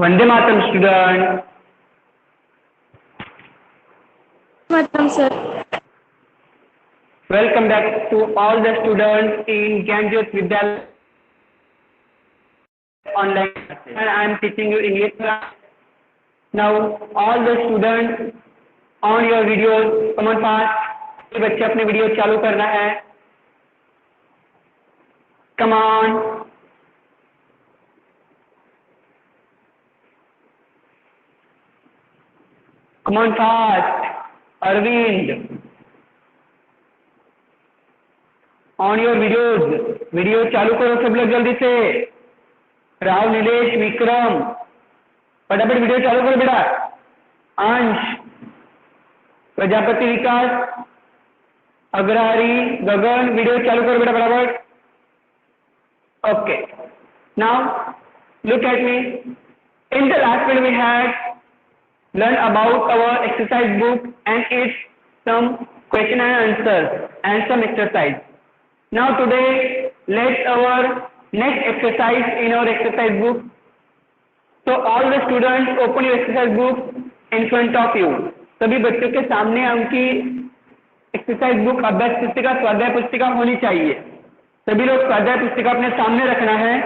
Vande Mataram student. Welcome, sir. Welcome back to all the students in Gyanjot Vidyalaya online classes. And I am teaching you English class. Now all the students on your videos, come on fast. बच्चे अपने video चालू करना है। Come on. Come on fast. Arvind. On your videos. Video चालू करो सब लोग जल्दी से। राव, नीलेश, विक्रम, फटाफट वीडियो चालू करो बेटा। अंश, प्रजापति, विकास, अग्रहारी, गगन, वीडियो चालू करो बेटा फटाफट। Okay, now look at me. In the last video we had learn about our exercise book and its some question and answers and some exercise. Now today let's our next exercise in our exercise book. So all the students open your exercise book in front of you. सभी बच्चों के सामने उनकी exercise book, अभ्यास पुस्तिका, स्वाध्याय पुस्तिका होनी चाहिए। सभी लोग स्वाध्याय पुस्तिका अपने सामने रखना है।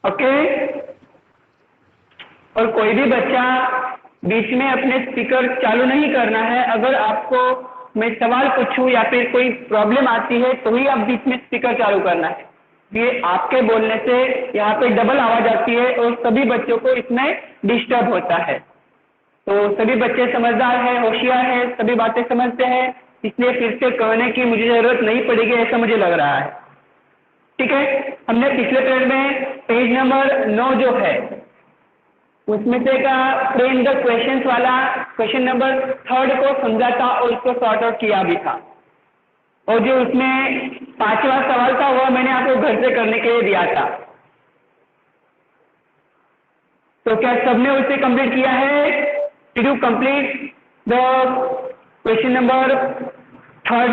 ओके, और कोई भी बच्चा बीच में अपने स्पीकर चालू नहीं करना है। अगर आपको मैं सवाल पूछूं या फिर कोई प्रॉब्लम आती है तो ही आप बीच में स्पीकर चालू करना है। ये आपके बोलने से यहाँ पे डबल आवाज आती है और सभी बच्चों को इसमें डिस्टर्ब होता है। तो सभी बच्चे समझदार है, होशियार है, सभी बातें समझते हैं, इसलिए फिर से कहने की मुझे जरूरत नहीं पड़ेगी, ऐसा मुझे लग रहा है। ठीक है, हमने पिछले पीरियड में पेज नंबर 9 जो है उसमें से का फ्रेम द क्वेश्चंस वाला क्वेश्चन नंबर 3 को समझा था और उसको सॉर्ट आउट किया भी था। और जो उसमें 5वां सवाल था वह मैंने आपको घर से करने के लिए दिया था। तो क्या सबने उसे कंप्लीट किया है? Did you complete the question number 3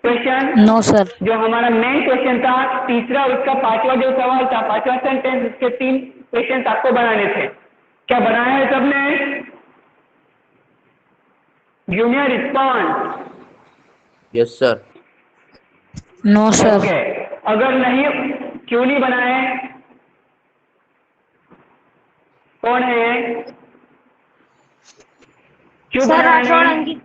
question? No, sir. जो हमारा मेन क्वेश्चन था, तीसरा उसका 5वां जो सवाल था, 5वां सेंटेंस, उसके 3 क्वेश्चन आपको बनाने थे। क्या बनाया है सबने? Junior response. Yes sir. No, sir. Okay, अगर नहीं, क्यों नहीं बनाए? कौन है? क्यों Sir, बनाए राठौड़ नहीं? अंकित।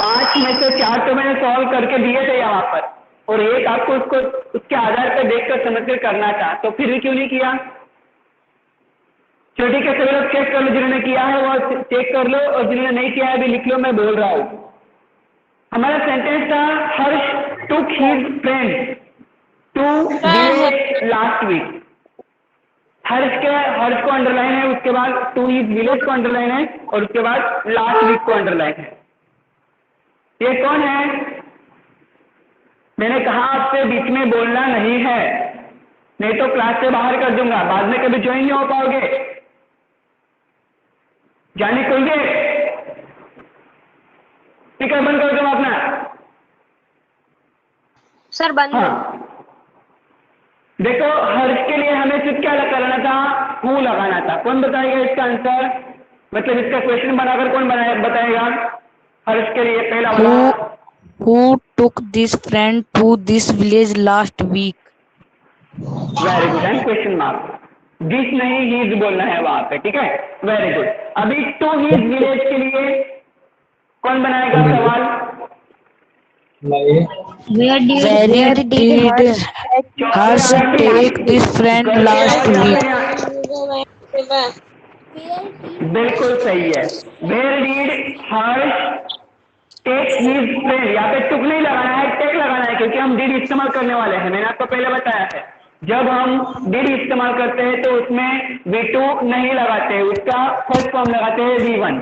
5 में से 4 तो मैंने सॉल्व करके दिए थे यहाँ पर, और एक आपको उसको उसके आधार पर देखकर समझकर करना था, तो फिर भी क्यों नहीं किया? चलो ठीक है, सभी लोग चेक कर लो, जिन्होंने किया है वो चेक कर लो और जिन्होंने नहीं किया है भी लिख लो, मैं बोल रहा हूँ। हमारा सेंटेंस था Harsh took his friend to village last week. Harsh को अंडरलाइन है, उसके बाद टू हिज विलेज को अंडरलाइन है और उसके बाद लास्ट वीक को अंडरलाइन है। ये कौन है? मैंने कहा आपसे बीच में बोलना नहीं है, नहीं तो क्लास से बाहर कर दूंगा, बाद में कभी ज्वाइन नहीं हो पाओगे। जाने खोलिए, स्पीकर बंद कर दो अपना। सर बंद। हाँ, देखो हर्ष के लिए हमें सिर्फ क्या लगाना था? हु लगाना था। कौन बताएगा इसका आंसर? मतलब इसका क्वेश्चन बनाकर कौन बताएगा? हर्ष के लिए पहला वाला। Who took this friend to this village last week? Very good, and question mark. This नहीं, हीज बोलना है वहां पे। ठीक है, वेरी गुड। अभी टू हीज विलेज के लिए कौन बनाएगा सवाल? Where did Harsh take this friend last week? बिल्कुल सही है। Where did Harsh take his friend? यहाँ पे टुक नहीं लगाना है, टेक लगाना है, क्योंकि हम डिड इस्तेमाल करने वाले हैं। मैंने आपको पहले बताया है, जब हम डिड इस्तेमाल करते हैं तो उसमें V2 नहीं लगाते हैं, उसका फर्स्ट फॉर्म लगाते हैं V1,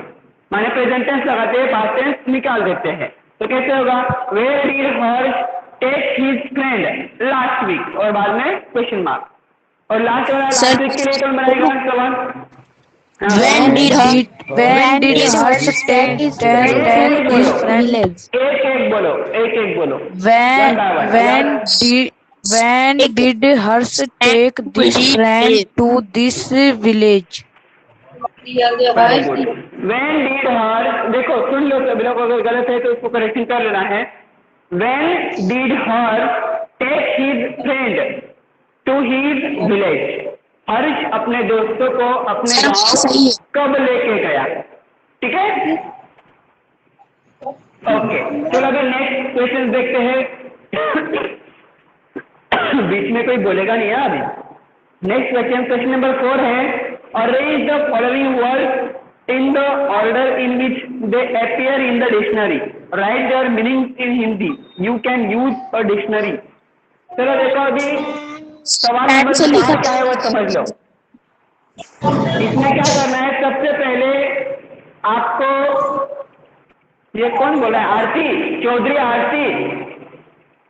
माने प्रेजेंट टेंस लगाते हैं, पास्ट टेंस निकाल देते हैं। तो कैसे होगा? Where did Harsh take his friend last week और बाद में क्वेश्चन मार्क। और लास्ट वाला लास्ट वीक के लिए कौन बनाएगा सवाल? When did Harsh take his friend? एक एक बोलो, एक एक बोलो। When did When did Harsh take this friend to this village? Very good. When did her, देखो सुन लो सभी लोग, अगर गलत है तो उसको करेक्शन कर लेना है। When did her take his friend to his village, Harsh अपने दोस्तों को अपने गांव कब लेके गया? ठीक है, ओके। चलो अगर नेक्स्ट क्वेश्चन देखते हैं। बीच में कोई बोलेगा नहीं है अभी। नेक्स्ट क्वेश्चन, क्वेश्चन नंबर 4 है, arrange the following words in the order in which they appear in the dictionary, right there meaning in Hindi, you can use a dictionary. चलो देखो अभी सवाल नंबर 4 क्या है वो समझ लो। इसमें क्या करना है, सबसे पहले आपको, ये कौन बोला है? आरती चौधरी, आरती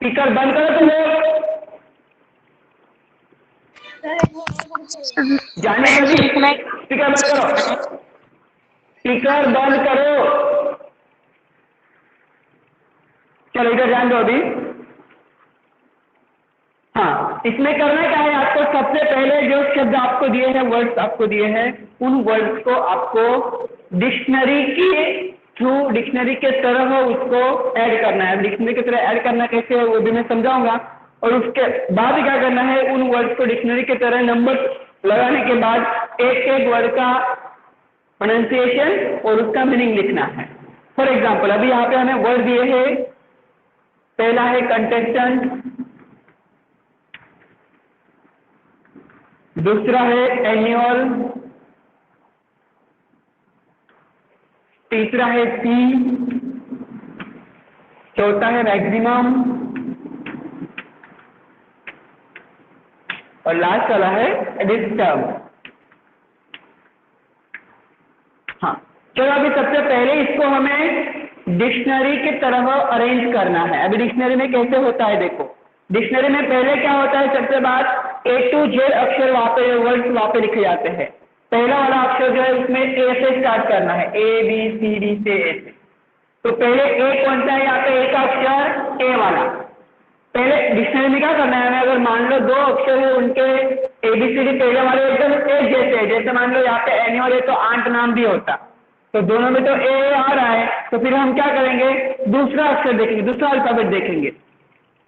स्पीकर बंद करो तो लोग जाने को भी। स्पीकर बंद करो, स्पीकर बंद करो। चलो इधर ध्यान दो अभी। हाँ, इसमें करना क्या है आपको, सबसे पहले जो शब्द आपको दिए हैं, वर्ड्स आपको दिए हैं, उन वर्ड्स को आपको डिक्शनरी के थ्रू, डिक्शनरी के तरह उसको ऐड करना है। डिक्शनरी की तरह ऐड करना कैसे है वो भी मैं समझाऊंगा। और उसके बाद क्या करना है, उन वर्ड्स को डिक्शनरी की तरह नंबर लगाने के बाद एक एक वर्ड का प्रोनाउंसिएशन और उसका मीनिंग लिखना है। फॉर एग्जाम्पल अभी यहाँ पे हमें वर्ड दिए हैं, पहला है कंटेस्टेंट, दूसरा है एनुअल, तीसरा है सी, चौथा है मैक्सिमम और लास्ट वाला है डिस्टर्ब। हाँ, चलो अभी सबसे पहले इसको हमें डिक्शनरी की तरह अरेंज करना है। अभी डिक्शनरी में कैसे होता है देखो, डिक्शनरी में पहले क्या होता है, सबसे बाद ए टू जेड अक्षर वहां पे, वर्ड्स वहां पे लिखे जाते हैं। पहला वाला अक्षर जो है उसमें ए से स्टार्ट करना है, ए बी सी डी से ए से। तो पहले ए कौन सा है, यहाँ पे ए का अक्षर ए वाला। पहले डिक्शनरी में क्या करना है हमें, अगर मान लो दो अक्षर है उनके एबीसीडी पहले वाले एकदम एक जैसे है, जैसे मान लो यहाँ पे एनुअल है तो आंट नाम भी होता, तो दोनों में तो ए आ रहा है, तो फिर हम क्या करेंगे, दूसरा अक्षर देखेंगे, दूसरा अल्फाबेट देखेंगे,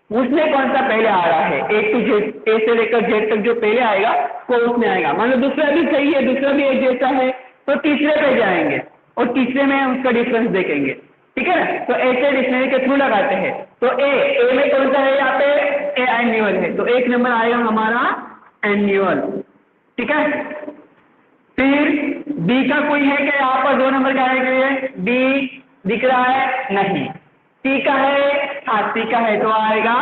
उसमें कौन सा पहले आ रहा है, ए टू जेड, ए से लेकर जेड तक जो पहले आएगा वो उसमें आएगा। मान लो दूसरा भी सही है, दूसरा भी एक जैसा है, तो तीसरे पे जाएंगे और तीसरे में उसका डिफरेंस देखेंगे। ठीक है ना, तो ऐसे डिक्शनरी के थ्रू लगाते हैं। तो ए में कौन सा है, यहाँ पे ए एन्युअल है, तो एक नंबर आएगा हमारा एन्युअल। ठीक है, फिर बी का कोई है क्या, यहाँ पर 2 नंबर का है, बी दिख रहा है नहीं। सी का है, हाँ सी का है, तो आएगा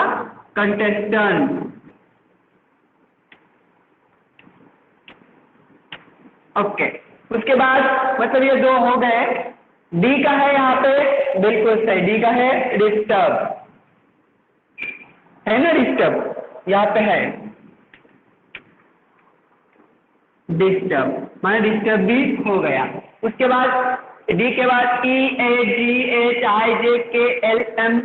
कंटेस्टेंट। ओके, उसके बाद मतलब ये 2 हो गए। डी का है यहाँ पे, बिल्कुल सही, डी का है डिस्टर्ब, है ना, डिस्टर्ब यहाँ पे है, डिस्टर्ब माने डिस्टर्ब भी हो गया। उसके बाद डी के बाद ई ए जी एच आई जे के एल एम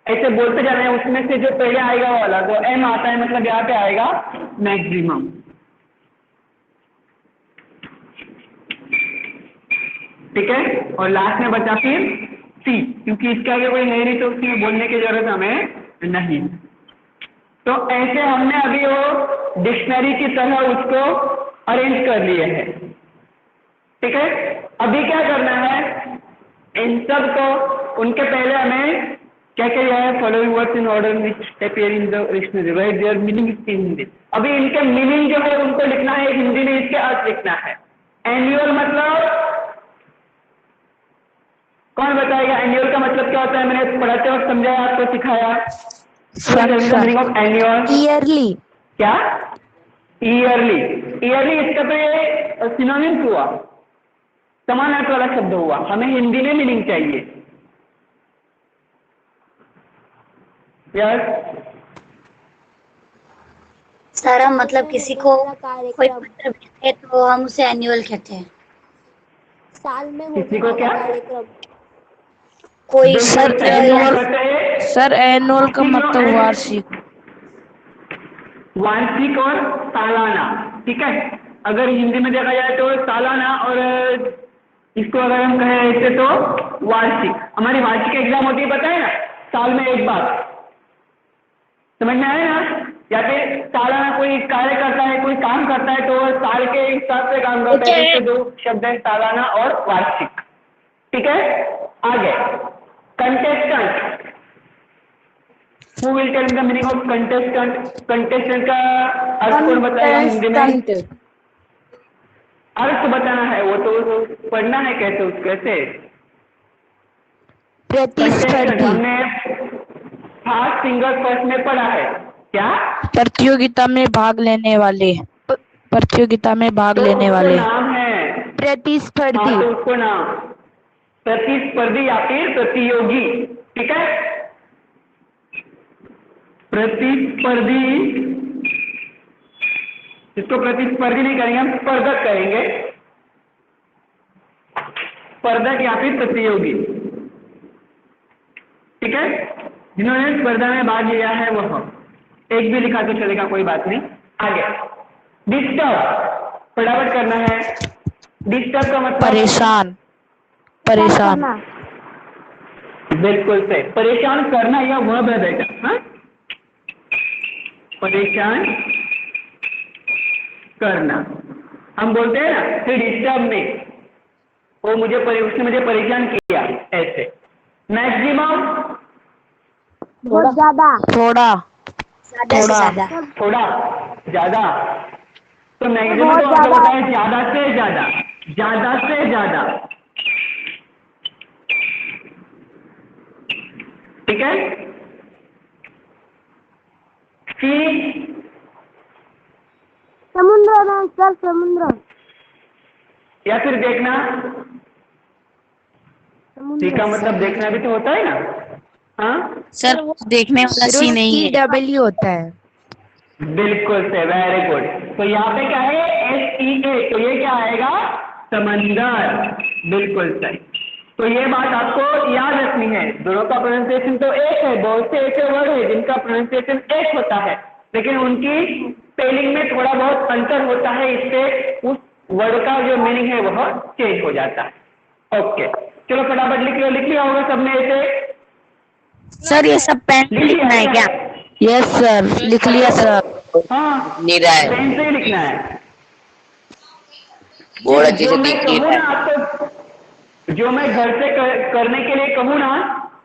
ऐसे बोलते जा रहे हैं, उसमें से जो पहले आएगा वो अलग, वो एम आता है, मतलब यहाँ पे आएगा मैक्सिमम। ठीक है, और लास्ट में बचा फिर सी, क्योंकि इसके आगे कोई है नहीं तो उसमें बोलने की जरूरत हमें नहीं। तो ऐसे हमने अभी वो डिक्शनरी की तरह उसको अरेंज कर लिए हैं। ठीक है, अभी क्या करना है, इन सब को उनके पहले हमें क्या किया है, following words in order which appear in the dictionary, right there meaning in Hindi. अभी इनके मीनिंग जो है उनको लिखना है हिंदी में, इसके अर्थ लिखना है। एनुअल मतलब कौन बताएगा, एनुअल का मतलब क्या होता है, मैंने पढ़ाते वक्त समझाया, आपको सिखाया। एनुअल ईयरली, क्या, ईयरली, ईयरली इसका तो ये सिनोनिम्स हुआ, समान अर्थ वाला शब्द हुआ, हमें हिंदी में मीनिंग चाहिए। यस सारा मतलब किसी को कोई पत्र भेजे तो हम उसे एनुअल कहते हैं। साल में किसी को क्या, कोई सर पत्र एनुअल, सर एनुअल का मतलब वार्षिक। वार्षिक और सालाना, ठीक है। अगर हिंदी में देखा जाए तो सालाना, और इसको अगर हम कहें ऐसे तो वार्षिक। हमारी वार्षिक एग्जाम होती है पता है ना, साल में एक बार, समझ में आया ना। या फिर सालाना कोई कार्य करता है, कोई काम करता है तो साल के हिसाब से काम करता है, इसके दो शब्द है सालाना और वार्षिक, ठीक है। आगे contestant, who will tell the meaning of contestant. Contestant का अर्थ कौन बताएगा हिंदी में? Contestant. अर्थ बताना है, वो तो पढ़ना है कैसे कैसे। कंटेस्टेंट प्रतिस्पर्धी, हमने फास्ट फिंगर फर्स्ट में पढ़ा है, क्या? प्रतियोगिता में भाग लेने वाले, प्रतियोगिता में भाग तो लेने उसको वाले। नाम है, प्रतिस्पर्धी, हाँ तो उसको नाम प्रतिस्पर्धी या फिर प्रतियोगी, ठीक है। प्रतिस्पर्धी, इसको प्रतिस्पर्धी नहीं करेंगे हम, स्पर्धक कहेंगे, स्पर्धक या फिर प्रतियोगी, ठीक है। जिन्होंने स्पर्धा में भाग लिया है वह, एक भी लिखा तो चलेगा, कोई बात नहीं। आगे डिस्टर्ब, फटाफट करना है। डिस्टर्ब का मतलब परेशान, परेशान, करना, बिल्कुल सही, परेशान करना या वर्ब है बेटा, हाँ परेशान करना। हम बोलते हैं ना कि डिस्टर्ब में, वो उसने मुझे परेशान किया, ऐसे। मैक्सिमम, बहुत ज्यादा, थोड़ा, ज्यादा से थोड़ा, ज्यादा, थोड़ा, ज्यादा। तो मैक्सिमम बहुत तो मतलब ज्यादा। होता है ज्यादा से ज्यादा, ज्यादा से ज्यादा, ठीक है। सी, समुद्र में सर, समुद्र, या फिर देखना, सी का समुद्र, मतलब देखना भी तो होता है ना, हाँ सर वो देखने वाला फिर सी नहीं है। CW होता है। बिल्कुल से, वेरी गुड। तो यहाँ पे क्या है, SEA, तो ये क्या आएगा, समंदर, बिल्कुल सही। तो ये बात आपको याद रखनी है, दोनों का प्रोनाउंसिएशन तो एक है, बहुत से ऐसे वर्ड है जिनका प्रोनाउंसिएशन एक होता है, लेकिन उनकी स्पेलिंग में थोड़ा बहुत अंतर होता है, इससे उस वर्ड का जो मीनिंग है वह चेंज हो जाता है। ओके, चलो फटाफट लिख लिया होगा सबने ऐसे, सर ये सब पेन से लिखना है क्या? यस सर, लिख लिया सर। हाँ नहीं रहा है, पेन से ही लिखना है। बोर्ड अच्छे जो से मैं दिख नहीं कहूँ रहा ना है। आपको, जो मैं घर से करने के लिए कहूँ ना,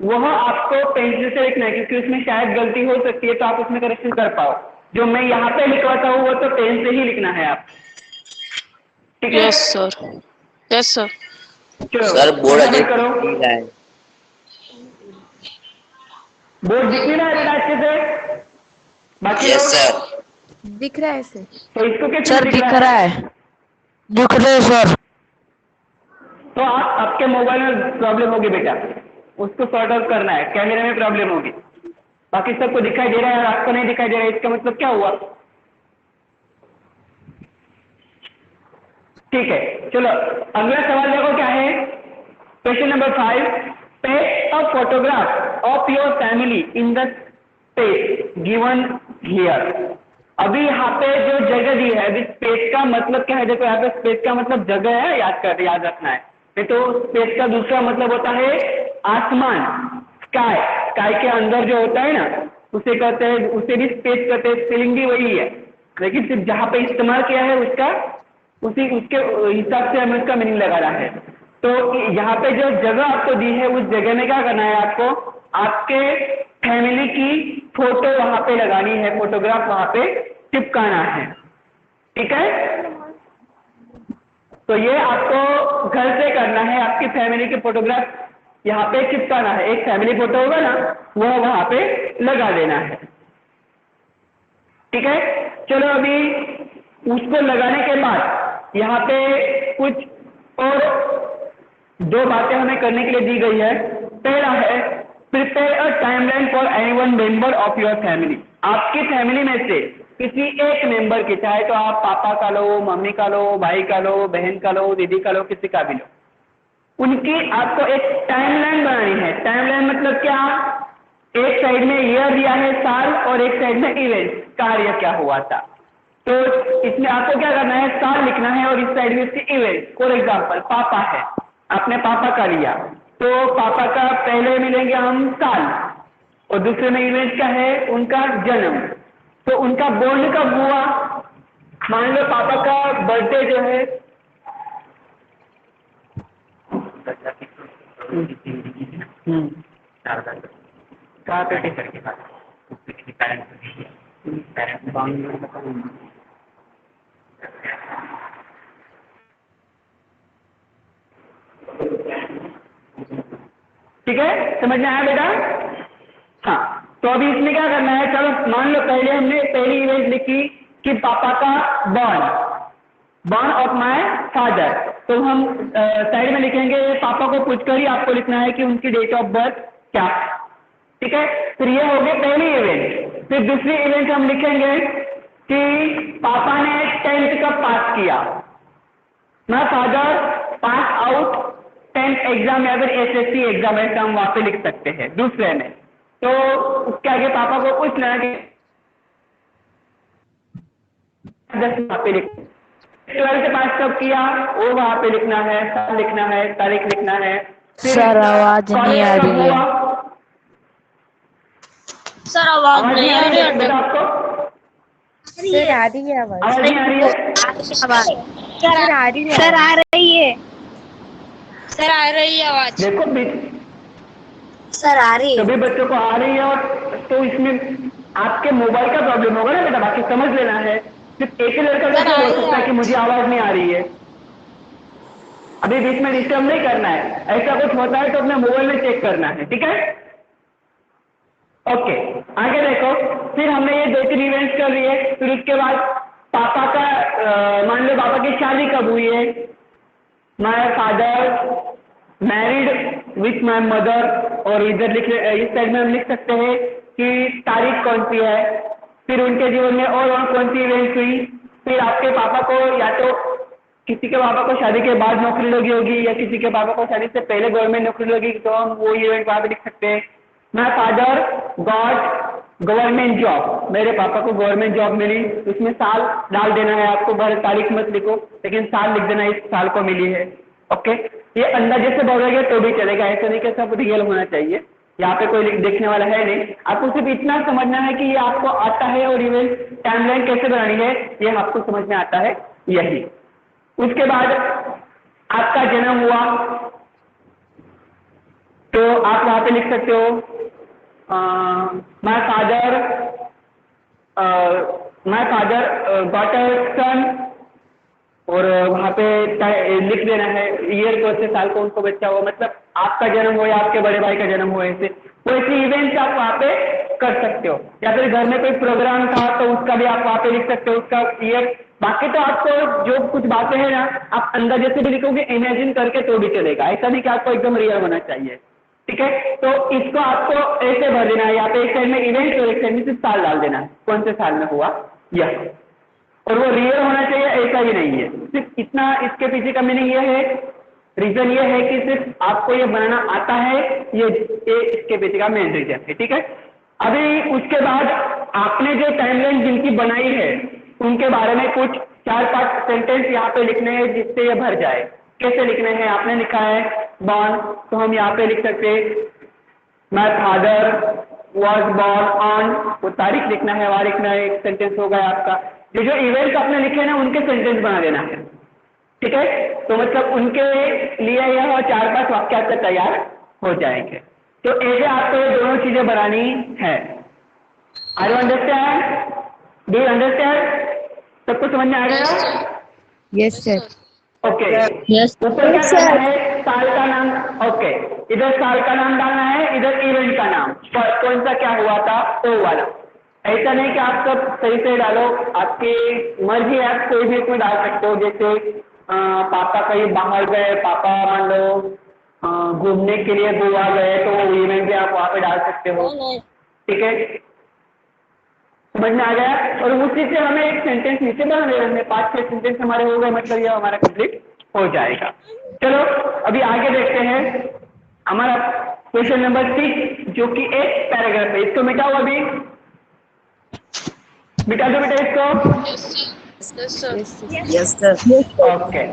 वह आपको पेंसिल से लिखना है, क्योंकि उसमें शायद गलती हो सकती है, तो आप उसमें करेक्शन कर पाओ। जो मैं यहाँ पे लिखवाता हूँ वो तो पेन से ही लिखना है आप, ठीक है। Yes sir, yes sir. चलो सर बोर्ड अच्छे फटाफट से करो। दिख नहीं रहा है। बोर्ड दिख नहीं रहा है बेटा अच्छे से? बाकी यस लोग, सर। दिख रहा है सर। तो इसको कैसे सर दिख दिख रहा रहा है? है, दिख रहा है सर। तो आप, आपके मोबाइल में प्रॉब्लम होगी बेटा, उसको सॉर्ट आउट करना है, कैमरे में प्रॉब्लम होगी। बाकी सबको दिखाई दे रहा है और आपको नहीं दिखाई दे रहा है, इसका मतलब क्या हुआ? ठीक है, चलो अगला सवाल देखो क्या है। Question number 5, paste a photograph of your family in the space given here. अभी यहाँ पे जो जगह दी है, अभी स्पेस का मतलब क्या है? देखो यहाँ पे स्पेस का मतलब जगह है, याद रखना है। नहीं तो स्पेस का दूसरा मतलब होता है आसमान, स्काई। स्काई के अंदर जो होता है ना, उसे कहते हैं, उसे भी स्पेस कहते हैं, स्पेलिंग भी वही है, लेकिन सिर्फ जहाँ पे इस्तेमाल किया है उसका, उसके हिसाब से हमें उसका मीनिंग लगाना है। तो यहाँ पे जो जगह आपको दी है, उस जगह में क्या करना है आपको? आपके फैमिली की फोटो वहां पे लगानी है, फोटोग्राफ वहां पे चिपकाना है, ठीक है। तो ये आपको घर से करना है, आपकी फैमिली के फोटोग्राफ यहाँ पे चिपकाना है। एक फैमिली फोटो होगा ना, वो वहां पे लगा देना है, ठीक है। चलो अभी उसको लगाने के बाद यहाँ पे कुछ और दो बातें हमें करने के लिए दी गई है। पहला है prepare a timeline for anyone member of your family. आपकी फैमिली में से किसी एक मेंबर की, चाहे तो आप पापा का लो, मम्मी का लो, भाई का लो, बहन का लो, दीदी का लो, किसी का भी लो, उनकी आपको एक टाइमलाइन बनानी है। टाइमलाइन मतलब क्या? एक साइड में ईयर दिया है साल और एक साइड में इवेंट कार्य क्या हुआ था। तो इसमें आपको क्या करना है, साल लिखना है और इस साइड में इसके इवेंट। फॉर एग्जांपल पापा है, आपने पापा का लिया तो पापा का पहले मिलेंगे हम साल और दूसरे में इवेंट क्या है उनका जन्म। तो उनका बोर्न कब हुआ, मान लो पापा का बर्थडे जो है कहाँ पे ठीक है, समझ में आया बेटा। हाँ, तो अभी इसमें क्या करना है, चलो मान लो पहले हमने पहली इवेंट लिखी कि पापा का बॉर्न ऑफ माय फादर। तो हम साइड में लिखेंगे पापा को पूछकर ही आपको लिखना है कि उनकी डेट ऑफ बर्थ क्या, ठीक है। फिर ये हो गई पहली इवेंट। फिर दूसरी इवेंट हम लिखेंगे कि पापा ने 10th कब पास किया, my father pass out 10th exam या फिर एसएससी एग्जाम, ऐसा हम वहां पे लिख सकते हैं दूसरे में। तो उसके आगे पापा को पूछना कि 10 वहां पे लिख, 12th पास कब किया वो वहां पे लिखना है, साल लिखना है, तारीख लिखना है। सर आवाज नहीं आ रही है। सर आवाज नहीं आ रही है बेटा आपको सर आ रही है आवाज। आवाज नहीं आ रही है? सर आ रही है। सर आ रही है, सर आ रही है आवाज। देखो सर आ रही है। सभी बच्चों को आ रही है और तो इसमें आपके मोबाइल का प्रॉब्लम होगा ना बेटा, बाकी समझ लेना है। सिर्फ एक ही लड़का कैसे बोल सकता है कि मुझे आवाज नहीं आ रही है। अभी बीच में डिस्टर्ब नहीं करना है, ऐसा कुछ होता है तो अपने मोबाइल में चेक करना है, ठीक है। ओके, आगे देखो। फिर हमने ये 2-3 इवेंट्स कर लिए। फिर उसके बाद पापा का मान लो पापा की शादी कब हुई है, my father married with my mother, और इधर लिख इस साइड में हम लिख सकते हैं कि तारीख कौन सी है। फिर उनके जीवन में और कौन सी इवेंट हुई। फिर आपके पापा को या तो किसी के पापा को शादी के बाद नौकरी लगी होगी या किसी के पापा को शादी से पहले गवर्नमेंट नौकरी लगी, तो हम वो इवेंट वहां पे लिख सकते हैं। My father got government job, मेरे पापा को गवर्नमेंट जॉब मिली। उसमें साल डाल देना है आपको, तारीख मत लिखो लेकिन साल लिख देना, इस साल को मिली है। ओके, ये अंदाजे से बोलोगे तो भी चलेगा, ऐसा नहीं कि सब रियल होना चाहिए। यहाँ पे कोई देखने वाला है नहीं, आपको सिर्फ इतना समझना है कि ये आपको आता है और इवेंट टाइमलाइन कैसे बनानी है ये आपको समझ में आता है यही। उसके बाद आपका जन्म हुआ तो आप वहां पे लिख सकते हो माय फादर गॉट अ सन, और वहां पे लिख देना है ईयर कौन से साल को उनको बच्चा हुआ, मतलब आपका जन्म हो या आपके बड़े भाई का जन्म हो, ऐसे कोई सी इवेंट्स आप वहां पे कर सकते हो। या फिर घर में कोई प्रोग्राम था तो उसका भी आप वहां पे लिख सकते हो, उसका ईयर। बाकी तो आपको जो कुछ बातें हैं ना आप अंदाजे से भी लिखोगे, इमेजिन करके तो भी चलेगा, ऐसा नहीं कि आपको एकदम रियल होना चाहिए, ठीक है। तो इसको आपको ऐसे भर देना है, यहाँ पे एक साइड में इवेंट और एक साइड में सिर्फ साल डाल देना है, कौन से साल में हुआ यह, और वो रियल होना चाहिए ऐसा ही नहीं है। सिर्फ इतना, इसके पीछे का मीनिंग ये है, रीजन ये है कि सिर्फ आपको ये बनाना आता है, ये इसके पीछे का मेन रीजन है, ठीक है। अभी उसके बाद आपने जो टाइमलाइन जिनकी बनाई है उनके बारे में कुछ 4-5 सेंटेंस यहाँ पे लिखने हैं जिससे ये भर जाए। कैसे लिखने हैं, आपने लिखा है बॉर्न, तो हम यहाँ पे लिख सकते हैं my father was born on, वो तारीख लिखना है, वहां लिखना है, एक सेंटेंस हो गया आपका। जो इवेंट्स आपने लिखे ना उनके सेंटेंस बना देना है, ठीक है। तो मतलब उनके लिए यह 4-5 वाक्य तैयार हो जाएंगे। तो ऐसे आपको ये दोनों चीजें बनानी है। Are you understand, do you understand, सबको समझ में आ गया? Yes sir. ओके, ऊपर क्या करना है, साल का नाम। ओके, इधर साल का नाम डालना है, इधर इवेंट का नाम, कौन सा क्या हुआ था तो वाला। ऐसा नहीं कि आप सब सही से डालो, आपकी मर्जी है, आप कोई भी इसमें डाल सकते हो। जैसे पापा कहीं बाहर गए, पापा मान लो घूमने के लिए गोवा गए, तो वो इवेंट भी आप वहाँ पे डाल सकते हो, ठीक है। समझ में आ गया? और उसी से हमें एक सेंटेंस नीचे बना देना है, 5-6 सेंटेंस हमारे हो गए, मतलब ये हमारा कंप्लीट हो जाएगा। चलो अभी आगे देखते हैं, हमारा क्वेश्चन नंबर 6 जो कि एक पैराग्राफ है। इसको मिटाओ अभी, मिटा दो बेटा इसको। Yes, sir. Yes, sir. Okay,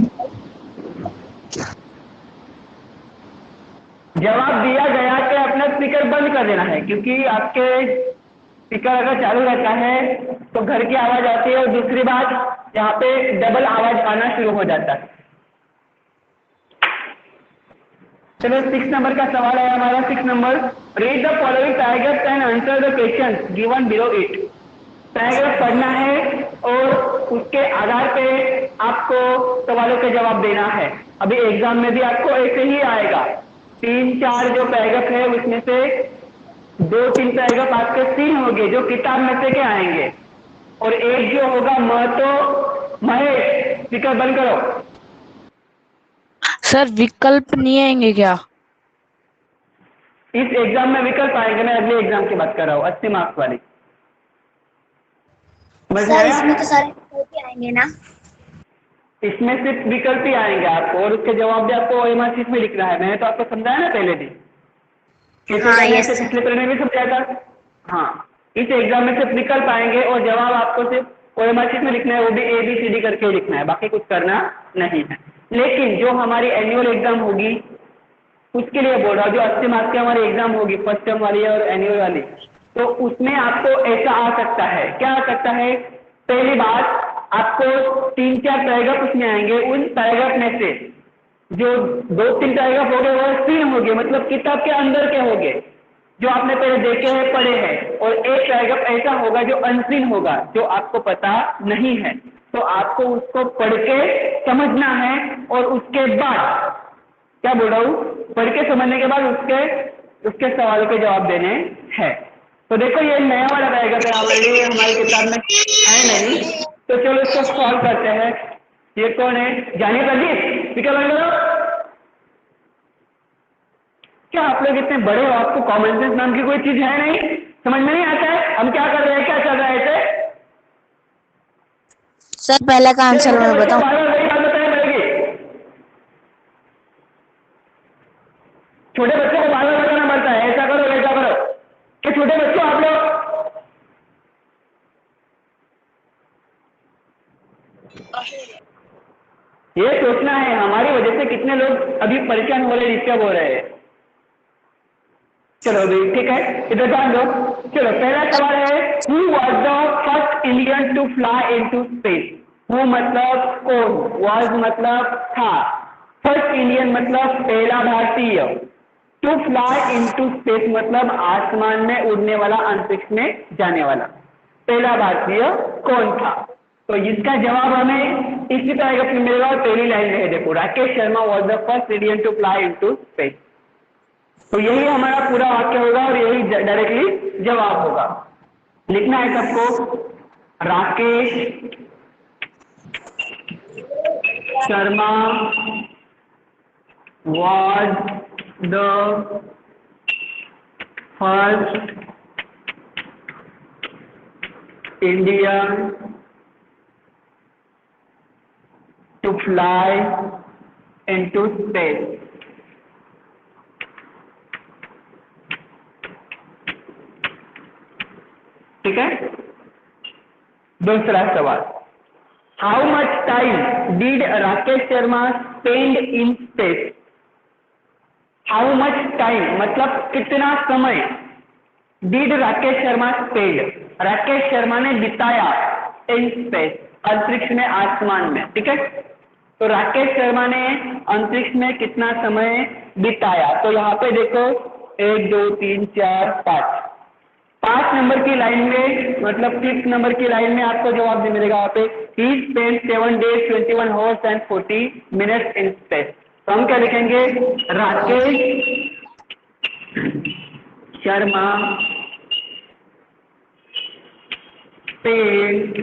जवाब दिया गया कि अपना स्पीकर बंद कर देना है, क्योंकि आपके स्पीकर अगर चालू रहता है तो घर की आवाज आती है, और दूसरी बात यहाँ पे डबल आवाज आना शुरू हो जाता है। चलो 6 नंबर का सवाल है हमारा। 6 number, read the following paragraph and answer the question given below it. Paragraph पढ़ना है और उसके आधार पे आपको सवालों के जवाब देना है। अभी एग्जाम में भी आपको ऐसे ही आएगा, 3-4 जो पैराग्राफ है उसमें से 2-3 पैराग्राफ आपके सीन होंगे जो किताब में से के आएंगे, और एक जो होगा महेश स्पीकर बंद करो। सर विकल्प नहीं आएंगे क्या? इस एग्जाम में विकल्प आएंगे, मैं अगले एग्जाम की बात कर रहा हूँ, 80 मार्क्स वाली। समझ में सर आया? इसमें तो सारे विकल्प ही आएंगे ना? इसमें सिर्फ विकल्प ही आएंगे आपको, और उसके जवाब भी आपको ओएमआर शीट में लिखना है। मैंने तो आपको समझाया ना पहले भी, हाँ, यस सर। पिछले पहले भी समझाया था। हाँ, इस एग्जाम में सिर्फ विकल्प आएंगे और जवाब आपको सिर्फ ओएमआर शीट में लिखना है, वो भी ABCD करके लिखना है, बाकी कुछ करना नहीं है। लेकिन जो हमारी एनुअल एग्जाम होगी उसके लिए बोल रहा हूँ, जो 80 मार्क्स की हमारी एग्जाम होगी, फर्स्ट टर्म वाली और एनुअल वाली, तो उसमें आपको ऐसा आ सकता है। क्या आ सकता है? पहली बात, आपको 3-4 पैराग्राफ उसमें आएंगे, उन पैराग्राफ में से जो 2-3 पैराग्राफ हो गए वो सीन हो गए, मतलब किताब के अंदर के हो गए, जो आपने पहले देखे हैं, पढ़े हैं, और एक पैराग्राफ ऐसा होगा जो अनसीन होगा, जो आपको पता नहीं है। तो आपको उसको पढ़ के समझना है, और उसके बाद क्या बोल रहा हूँ, पढ़ के समझने के बाद उसके सवालों के जवाब देने हैं। तो देखो ये नया वाला पैराग्राफ है, ऑलरेडी हमारी किताब में है नहीं, तो चलो इसको सॉल्व करते हैं। ये कौन है? जानिए प्रदीप, ठीक है बंद करो। क्या आप लोग इतने बड़े हो, आपको कॉमन सेंस नाम की कोई चीज है नहीं? समझ में नहीं आता है हम क्या कर रहे हैं, क्या चल रहा है ऐसे? सर पहले का आंसर मैं बताऊं? छोटे बच्चों को बार-बार बताना पड़ता है, ऐसा करो वैसा करो। कि छोटे बच्चों आप लोग ये सोचना है हमारी वजह से कितने लोग अभी परेशान हो रहे, डिस्टर्ब हो रहे हैं। चलो अभी ठीक है, इधर ध्यान दो। चलो पहला सवाल है, who was the first Indian to fly into space? Who मतलब कौन, वॉज मतलब था, फर्स्ट इंडियन मतलब पहला भारतीय, टू फ्लाई इनटू स्पेस मतलब आसमान में उड़ने वाला, अंतरिक्ष में जाने वाला पहला भारतीय कौन था? तो इसका जवाब हमें इसी तरह का मिलेगा। पहली लाइन में है देखो, Rakesh Sharma was the first Indian to fly into space. तो यही हमारा पूरा वाक्य होगा और यही डायरेक्टली जवाब होगा। लिखना है सबको, Rakesh Sharma was the first Indian to fly into space. ठीक है। दूसरा सवाल, how much time did Rakesh Sharma spend in space? How much time मतलब कितना समय, डिड राकेश शर्मा स्पेंड, राकेश शर्मा ने बिताया इन स्पेस, अंतरिक्ष में, आसमान में। ठीक है, तो राकेश शर्मा ने अंतरिक्ष में कितना समय बिताया? तो यहाँ पे देखो 1 2 3 4 5 नंबर की लाइन में, मतलब 5th नंबर की लाइन में आपको जवाब मिलेगा यहाँ पे, he spent 7 days 21 hours and 40 minutes in space। तो हम क्या लिखेंगे, राकेश शर्मा स्पेंट,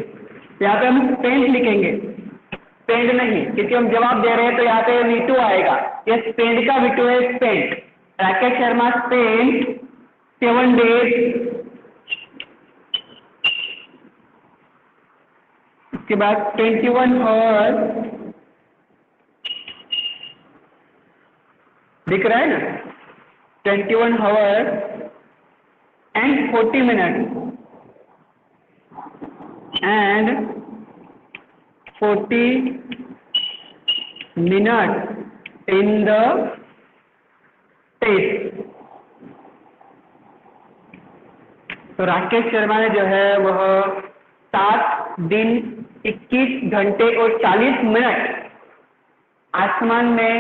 यहाँ पे हम स्पेंट लिखेंगे, स्पेंड नहीं, क्योंकि हम जवाब दे रहे हैं तो यहाँ पे V2 आएगा, ये स्पेंड का V2 है, spent. Rakesh Sharma spent 7 days, उसके बाद 21 आवर्स, दिख रहा है ना, 21 hours and 40 minutes and 40 minutes in the test. तो राकेश शर्मा ने जो है वह 7 दिन 21 घंटे और 40 मिनट आसमान में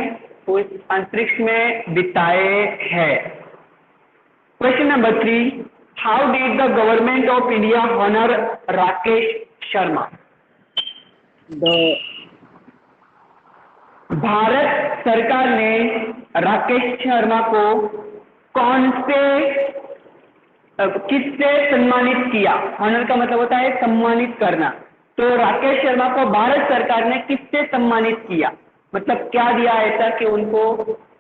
उस अंतरिक्ष में बिताए हैं। Question number 3, how did the government of India honour Rakesh Sharma? Bharat सरकार ने राकेश शर्मा को कौन से किससे सम्मानित किया? ऑनर का मतलब होता है सम्मानित करना। तो राकेश शर्मा को भारत सरकार ने किससे सम्मानित किया? मतलब क्या दिया ऐसा कि उनको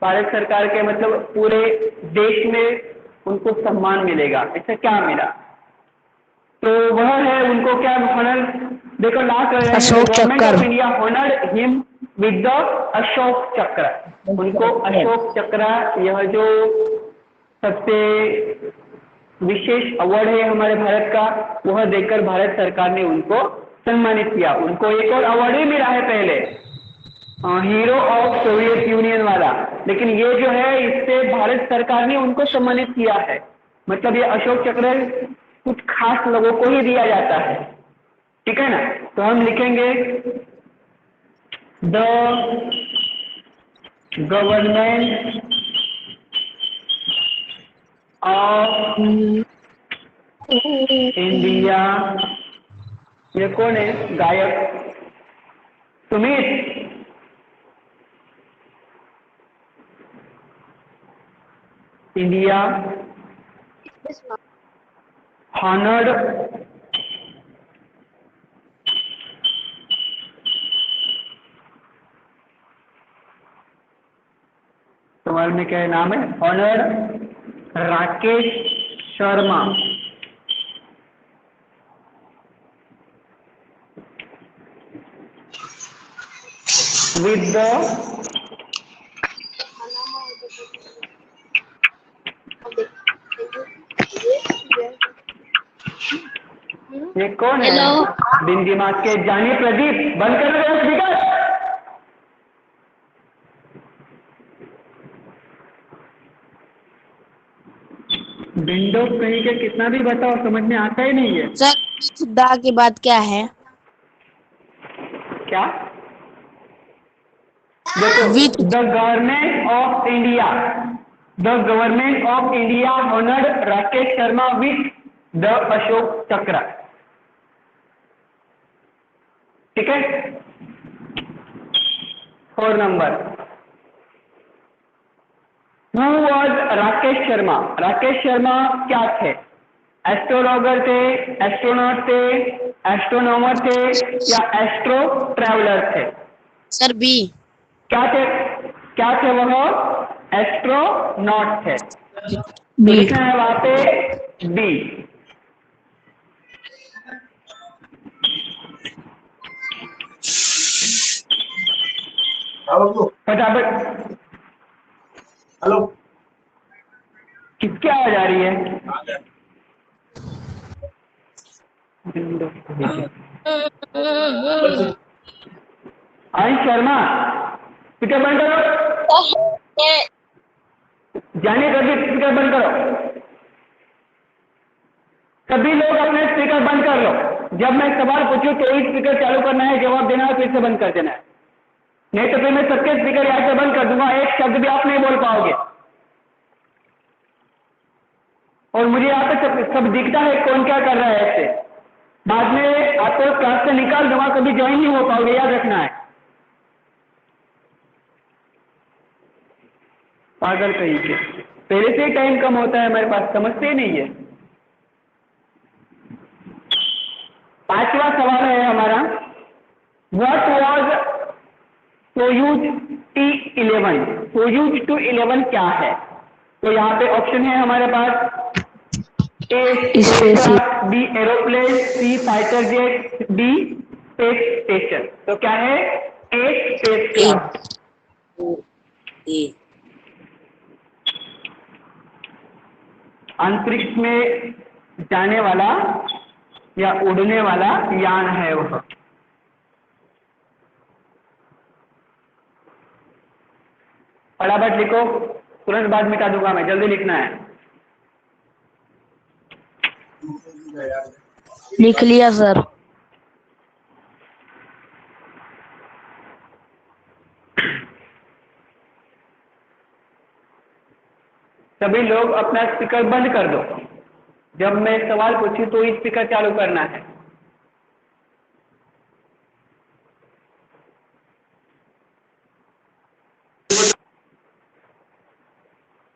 भारत सरकार के मतलब पूरे देश में उनको सम्मान मिलेगा, ऐसा क्या मिला? तो वह है उनको क्या ऑनर, देखो लास्ट अशोक गवर्नमेंट चक्र। Of India honoured him with the Ashok चक्र। उनको अशोक चक्र, यह जो सबसे विशेष अवार्ड है हमारे भारत का, वह देकर भारत सरकार ने उनको सम्मानित किया। उनको एक और अवार्ड भी मिला है पहले, हीरो ऑफ सोवियत यूनियन वाला, लेकिन ये जो है इससे भारत सरकार ने उनको सम्मानित किया है। मतलब ये अशोक चक्र कुछ खास लोगों को ही दिया जाता है, ठीक है ना? तो हम लिखेंगे द गवर्नमेंट ऑफ इंडिया, ये कौन है? गायक सुमित। इंडिया हॉनर्ड तुम्हारे में क्या नाम है? Honoured Rakesh Sharma with the ये कौन है? बिन दिमाग के जानी प्रदीप, बंद कर दो स्पीकर। विंडो कहीं के कितना भी बताओ समझ में आता ही नहीं है। सर दा की बात क्या है? क्या? देखो, With- the government of India, the government of India honoured Rakesh Sharma with the Ashok Chakra, ठीक है? 4 number, who was Rakesh Sharma? Rakesh Sharma क्या थे? एस्ट्रोलॉगर थे, एस्ट्रोनॉट थे, एस्ट्रोनॉमर थे या एस्ट्रो ट्रैवलर थे? Sir B. क्या थे? क्या थे वह? एस्ट्रोनॉट थे। तो बी। लिखना है वहां पे बी। फटाफट, हेलो, किसकी आवाज आ रही है? अंश शर्मा, स्पीकर बंद करो। जाने प्रदीप, स्पीकर बंद करो। सभी लोग अपने स्पीकर बंद कर लो। जब मैं सवाल पूछूं तो ही स्पीकर चालू करना है, जवाब देना है, फिर से बंद कर देना है, नहीं तो फिर मैं सबके स्पीकर यहाँ से बंद कर दूंगा, एक शब्द भी आप नहीं बोल पाओगे। और मुझे यहाँ पे सब दिखता है कौन क्या कर रहा है। ऐसे बाद में आपको क्लास से निकाल दूंगा, कभी ज्वाइन नहीं हो पाओगे, याद रखना है। पागल कहीं के, पहले से ही टाइम कम होता है हमारे पास, समझते ही नहीं है। 5वां सवाल है हमारा, what was Soyuz T11? Soyuz T11 क्या है? तो यहाँ पे ऑप्शन है हमारे पास, A spacecraft, B aeroplane, C fighter jet, D space station. तो क्या है? ए स्पेसक्राफ्ट। ए अंतरिक्ष में जाने वाला या उड़ने वाला यान है वह। फटाफट लिखो, तुरंत बाद मिटा दूंगा मैं, जल्दी लिखना है। लिख लिया सर। सभी लोग अपना स्पीकर बंद कर दो। जब मैं सवाल पूछूं तो स्पीकर चालू करना है।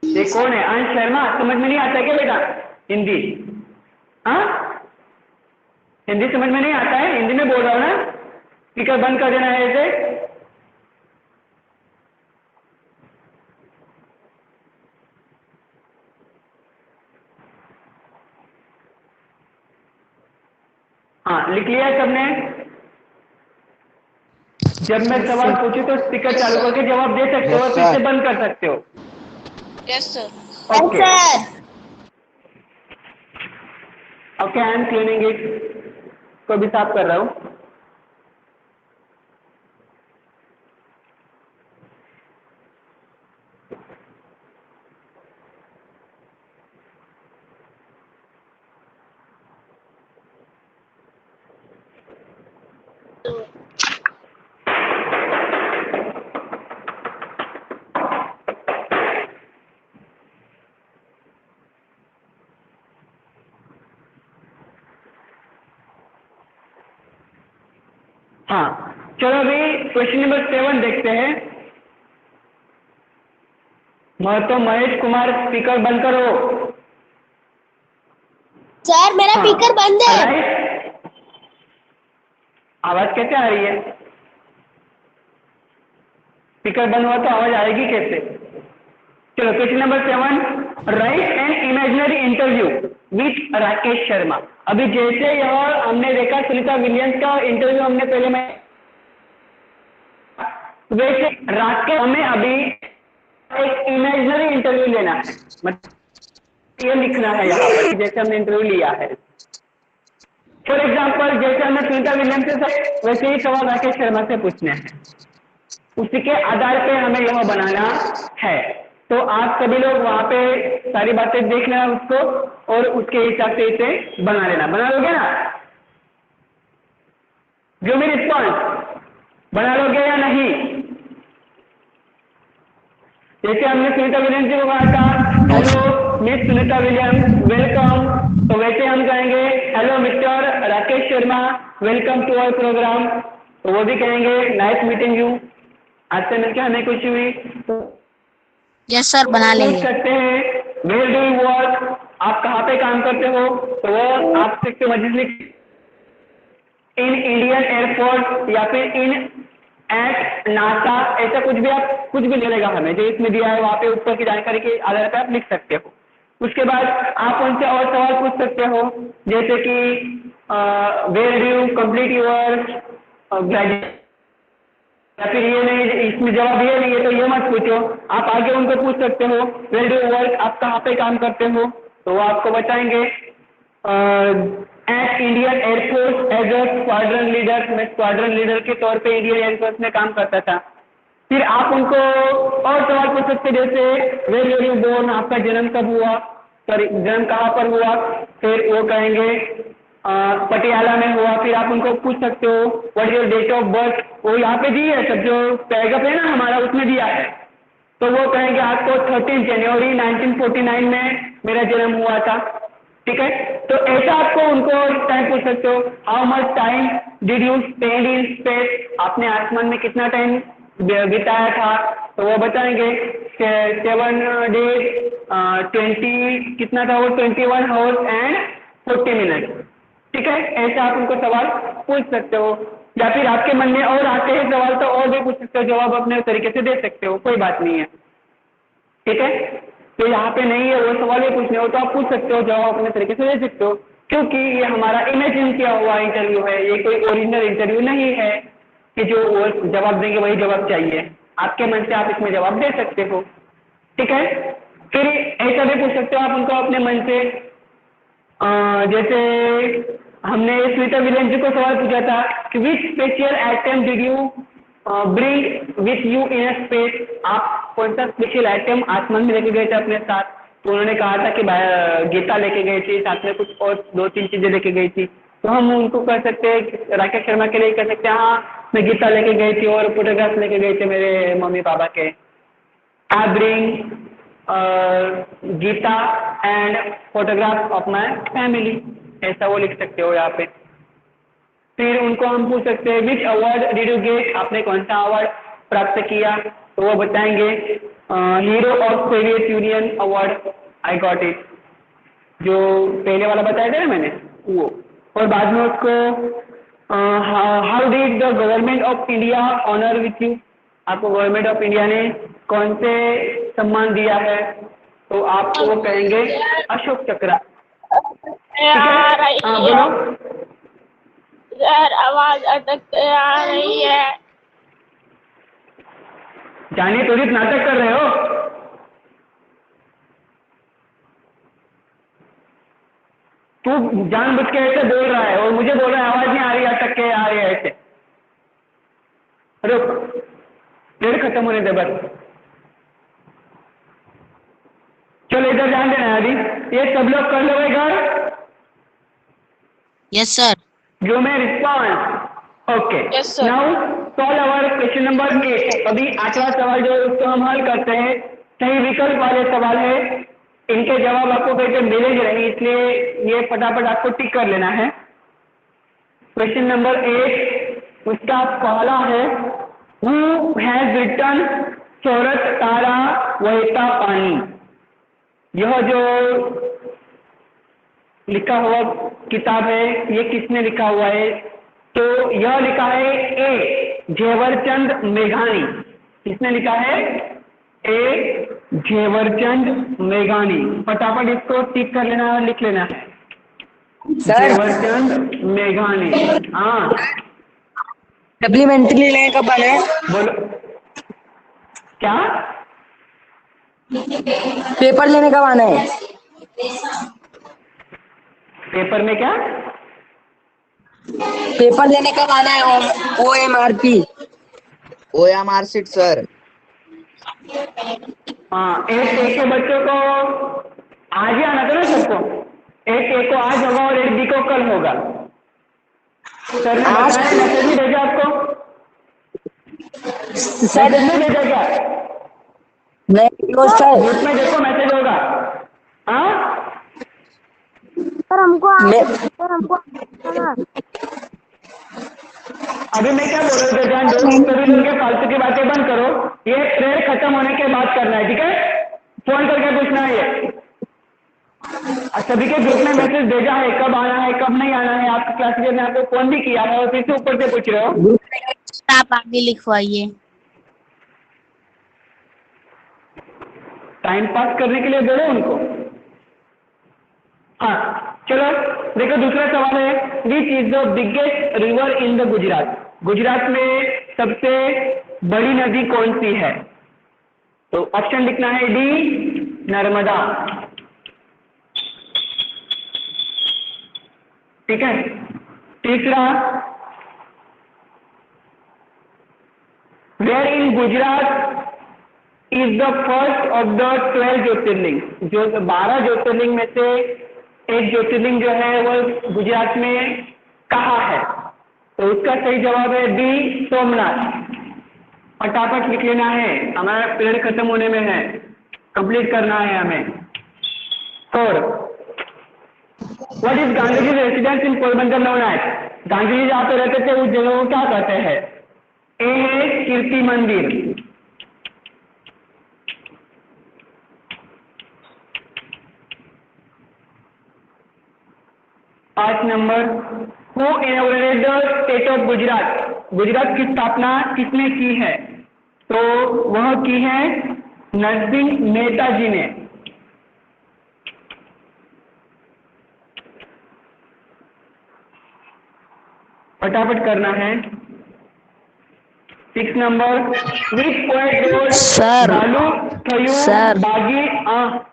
ये कौन है? अंश शर्मा। समझ में नहीं आता क्या बेटा हिंदी? हाँ, हिंदी समझ में नहीं आता है? हिंदी में बोल रहा हूँ ना, स्पीकर बंद कर देना है ऐसे। हाँ, लिख लिया सबने? जब मैं सवाल पूछूं तो स्पीकर चालू करके जवाब दे सकते हो और फिर से बंद कर सकते हो। Yes sir. Okay sir okay, I am cleaning it. को भी साफ कर रहा हूँ। हाँ, चलो अभी क्वेश्चन नंबर 7 देखते हैं। महतो महेश कुमार, स्पीकर बंद करो। सर मेरा हाँ, स्पीकर बंद है। राइट। आवाज कैसे आ रही है? स्पीकर बंद हुआ तो आवाज आएगी कैसे? चलो question number 7, right an imaginary interview with Rakesh Sharma. अभी जैसे यह हमने देखा सुनीता विलियम्स का इंटरव्यू हमने पहले में, वैसे राकेश हमें अभी एक इमेजिनरी इंटरव्यू लेना है। मतलब ये लिखना है यहाँ पर जैसे हमने इंटरव्यू लिया है। फॉर एग्जाम्पल जैसे हमने सुनीता विलियम्स से वैसे ही सवाल राकेश शर्मा से पूछने हैं, उसी के आधार पे हमें यह बनाना है। तो आप सभी लोग वहां पे सारी बातें देख लेना उसको और उसके हिसाब से इसे बना लेना। बना लोगे ना? गिव मी रिस्पॉन्स, बना लोगे या नहीं? जैसे हमने सुनीता विलियम्स जी को कहा था hello miss Sunita Williams welcome, तो वैसे हम कहेंगे hello mister Rakesh Sharma welcome to our programme. तो वो भी कहेंगे नाइस मीटिंग यू, आज से मिलकर हमें खुशी हुई। यस सर बना पूछ लेंगे। सकते हैं वेयर डू यू वर्क, आप कहाँ पे काम करते हो? तो वो आप सकते मजलिस इन इंडियन एयरफोर्स या फिर इन एट नासा, ऐसा कुछ भी आप कुछ भी मिलेगा हमें जो इसमें दिया है वहाँ पे ऊपर की जानकारी के आधार पर आप लिख सकते हो। उसके बाद आप उनसे और सवाल पूछ सकते हो जैसे कि where do you complete your graduation, या फिर ये नहीं, इसमें जवाब ये नहीं है तो ये मत पूछो, आप आगे उनको पूछ सकते हो वेयर डू यू वर्क, आप कहाँ पे काम करते हो? तो वो आपको बताएंगे at Indian air force as a squadron leader, मैं स्क्वाड्रन लीडर के तौर पे इंडियन एयरफोर्स में काम करता था। फिर आप उनको और सवाल पूछ सकते जैसे वेयर वर यू बोर्न, आपका जन्म कब हुआ, सॉरी जन्म कहाँ पर हुआ? फिर वो कहेंगे पटियाला में हुआ। फिर आप उनको पूछ सकते हो what your date of birth, वो यहाँ पे दी है सब, जो पैराग्राफ है ना हमारा उसमें दिया है। तो वो कहेंगे आपको 13 जनवरी 1949 में मेरा जन्म हुआ था। ठीक है, तो ऐसा आपको उनको टाइम पूछ सकते हो। How much time did you spend in space, आपने आसमान में कितना टाइम बिताया था? तो वो बताएंगे 7 days 20 कितना था वो 21 hours and 40 minutes। ठीक है, ऐसा आप उनको सवाल पूछ सकते हो। या फिर आपके मन में और आते हैं सवाल तो और भी पूछ सकते हो, जवाब अपने तरीके से दे सकते हो, कोई बात नहीं है। ठीक है, तो यहाँ पे नहीं है वो सवाल ही पूछने हो तो आप पूछ सकते हो, जवाब अपने तरीके से दे सकते हो, क्योंकि ये हमारा इमेजिन किया हुआ इंटरव्यू है, ये कोई ओरिजिनल इंटरव्यू नहीं है कि जो वो जवाब देंगे वही जवाब चाहिए। आपके मन से आप इसमें जवाब दे सकते हो। ठीक है, फिर ऐसा भी पूछ सकते हो आप उनको अपने मन से, जैसे हमने स्मिता विलियम जी को सवाल पूछा था कि which special item did you bring with you in space, आप कौन सा स्पेशल आइटम आसमान में लेके गए थे अपने साथ? तो उन्होंने कहा था कि गीता लेके गई थी, साथ में कुछ और 2-3 चीजें लेके गई थी। तो हम उनको कह सकते हैं, राकेश शर्मा के लिए कह सकते हैं हाँ मैं गीता लेके गई थी और फोटोग्राफ लेके गए थे मेरे मम्मी पापा के। I bring Gita and photograph of my family, ऐसा वो लिख सकते हो यहाँ पे। फिर उनको हम पूछ सकते हैं which award did you get, आपने कौन सा अवार्ड प्राप्त किया? तो वो बताएंगे hero of Soviet union award I got it, जो पहले वाला बताया था ना मैंने वो। और बाद में उसको how did the government of India honour with you, आपको गवर्नमेंट ऑफ इंडिया ने कौन से सम्मान दिया है? तो आपको वो कहेंगे अशोक चक्र। हाँ बोलो सर आवाज अटक के आ रही है। जानिए थोड़ी नाटक कर रहे हो। तू जानबूझ के ऐसे बोल रहा है और मुझे बोल रहा है आवाज नहीं आ रही, अटक के आ रही है ऐसे। रुक, पीरियड खत्म होने दे बस। चलो इधर ध्यान देना अभी, ये सब लोग कर लो घर। Yes sir. जो मैं response okay. Yes, sir. Now solve our question number 8। अभी 8वां सवाल जो उसको हम हल करते हैं, सही विकल्प वाले सवाल है, इनके जवाब आपको कहीं पे मिलेंगे नहीं, इसलिए ये फटाफट आपको टिक कर लेना है। क्वेश्चन नंबर 8 उसका पहला है हु हैज रिटन शोरत तारा वहता पानी। यह जो लिखा हुआ किताब है ये किसने लिखा हुआ है? तो यह लिखा है ए झेवरचंद मेघानी। किसने लिखा है? ए झेवरचंद मेघानी। फटाफट इसको टिक कर लेना है, लिख लेना है। झेवरचंद मेघानी। हाँ सप्लीमेंट्री लेने कब आना है? बोलो क्या? पेपर लेने कब आना है? पेपर में क्या? पेपर लेने कब आना है? OMRP OMR sheet sir. हाँ एक के बच्चों को आज ही आना था ना सबको, एक को आज होगा और एक बी को कल होगा। सर ने आज मैसेज भी भेजा आपको? सर मैसेज नहीं भेजा क्या? नहीं सर, ग्रुप में देखो मैसेज होगा। हाँ सर हमको अभी मैं क्या बोल रहा हूँ ध्यान दो, सभी लोग ये फालतू की बातें बंद करो, ये प्रेयर खत्म होने के बाद करना है, ठीक है? फोन करके पूछना है ये। सभी के ग्रुप में मैसेज भेजा है कब आना है कब नहीं आना है, आपके क्लास टीचर ने आपको फोन भी किया है और फिर से ऊपर से पूछ रहे हो। आप आगे लिखवाइए। टाइम पास करने के लिए बोलो उनको। हाँ चलो देखो दूसरा सवाल है which is the biggest river in the Gujarat. Gujarat में सबसे बड़ी नदी कौन सी है? तो ऑप्शन लिखना है डी नर्मदा। ठीक है। तीसरा where in Gujarat is the first of the 12 jyotirlinga. जो 12 ज्योतिर्लिंग में से एक ज्योतिर्लिंग जो है वो गुजरात में कहाँ है? तो उसका सही जवाब है बी सोमनाथ। फटाफट लिख लेना है, हमारा पीरियड खत्म होने में है, कंप्लीट करना है हमें। और what is Gandhi ji residence in Porbandar known as? Gandhi ji जहाँ पे रहते थे उस जगह को क्या कहते हैं? ए है कीर्ति मंदिर। 5 number who inaugurated the state of Gujarat. Gujarat की स्थापना किसने की है? तो वह की है नरसिंह मेहता जी ने। फटाफट करना है। 6 number which poet road sir, बालू थयू सर। बागी हाँ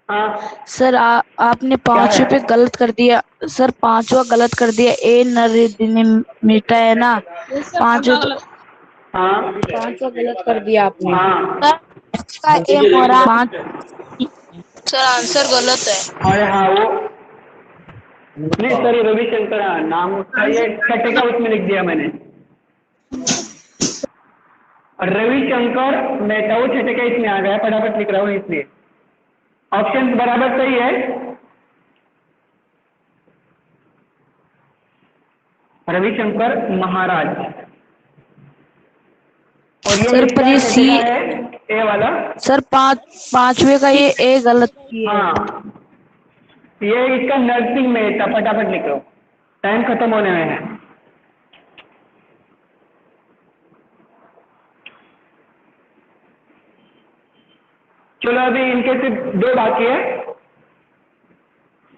हाँ सर आपने क्या 5 है? रुपये गलत कर दिया सर, 5वां गलत कर दिया। ए नरिदिने मीठा है ना, 5 हाँ 5वां गलत कर दिया आपने। हाँ का ए मोरा 5 सर आंसर गलत है। अरे हाँ वो नहीं सर, ये रविशंकर नाम उसका, ये छठे का उसमें लिख दिया मैंने। रविशंकर मेहता वो छठे का इसमें आ गया, फटाफट लिख रहा हूँ इसलिए। ऑप्शन बराबर सही है। रविशंकर महाराज। और ये सर पर इसका ये छठे का सी है ए वाला। सर 5वें का ये ए गलत किया है। हाँ ये इसका नरसिंह मेहता, फटाफट लिख लो, टाइम खत्म होने में है। चलो अभी इनके सिर्फ 2 बाकी है,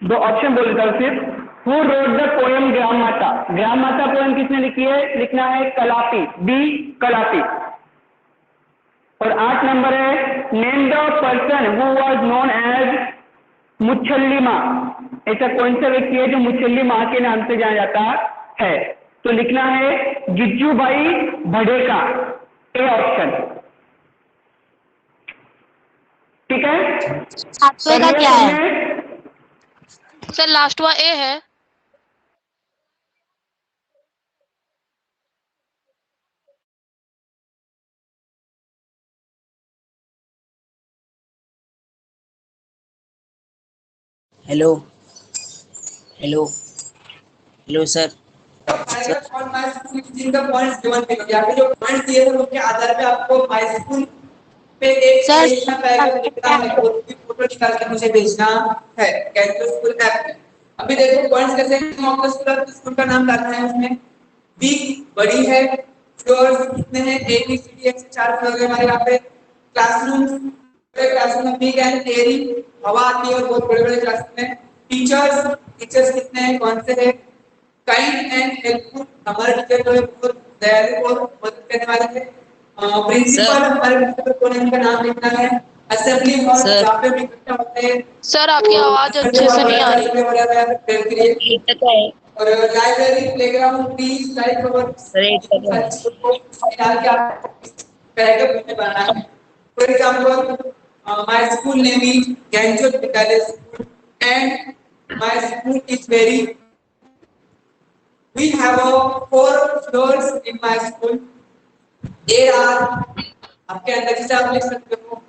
2 ऑप्शन बोल देता हूँ सिर्फ। हु रोड द पोएम ग्राम माता? ग्राम माता पोएम किसने लिखी है? लिखना है कलापी, बी कलापी। और 8 नंबर है, name the person who was known as Muchhali Maa. ऐसा कौन सा व्यक्ति है जो मुच्छल्ली माँ के नाम से जाना जाता है? तो लिखना है गिज्जूबाई भड़ेका, ए ऑप्शन। ठीक है 700 का क्या है? सर लास्ट वा ए है। Hello hello hello sir. और माय स्कूल जिनका पॉइंट्स गिवन थे, यहाँ पे जो पॉइंट्स दिए थे उनके आधार पे आपको माय स्कूल पे एक सर भेजना पैराग्राफ लिखना है और उसकी फोटो निकाल के मुझे भेजना है कैंटो स्कूल ऐप में। अभी देखो पॉइंट्स कैसे हैं। आपको स्कूल का नाम डालना है, उसमें बी बड़ी है, फ्लोर्स कितने हैं, ए बी सी डी ऐसे 4 फ्लोर है हमारे यहाँ पे। क्लासरूम में बिग एंड एयरी, हवा आती है और बहुत बड़े-बड़े क्लासरूम में। टीचर्स कितने हैं, कौन से हैं। काइंड एंड हेल्पफुल, हमारे टीचर जो है बहुत दयालु और मदद करने वाले थे। प्रिंसिपल, हमारे प्रिंसिपल कौन है उनका नाम लिखना है। असेंबली हॉल, सर जहाँ पे हम इकट्ठा होते हैं। सर आपकी आवाज अच्छे से नहीं आ रही। और लाइब्रेरी, प्लेग्राउंड, ट्रीज, लाइक और सारी चीजों को डाल के आप पैराग्राफ में बनाना है। For example my school name is Gyanjyot Vidyalaya school and my school is very, we have 4 floors in my school. There are, आपके अंदर जैसे आप लिख सकते हो,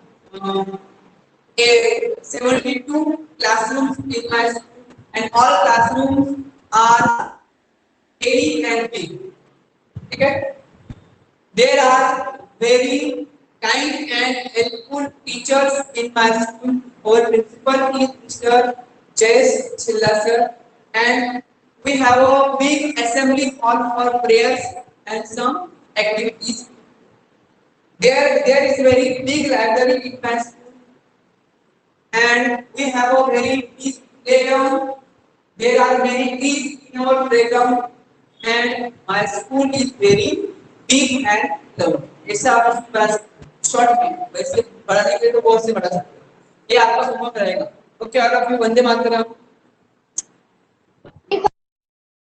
72 classrooms in my school and all classrooms are airy and big. ठीक है? There are very kind and helpful teachers in my school. Our principal is Mr. Jayesh Chilla sir, and we have a big assembly hall for prayers and some activities. There is very big library in my school, and we have a very big playground. There are many trees in our playground, and my school is very big and lovely. ऐसा आप बस short में, वैसे पढ़ाने के लिए तो बहुत से पढ़ा सकते हैं। ये आपका होमवर्क रहेगा। Okay, all of you, Vande Mataram.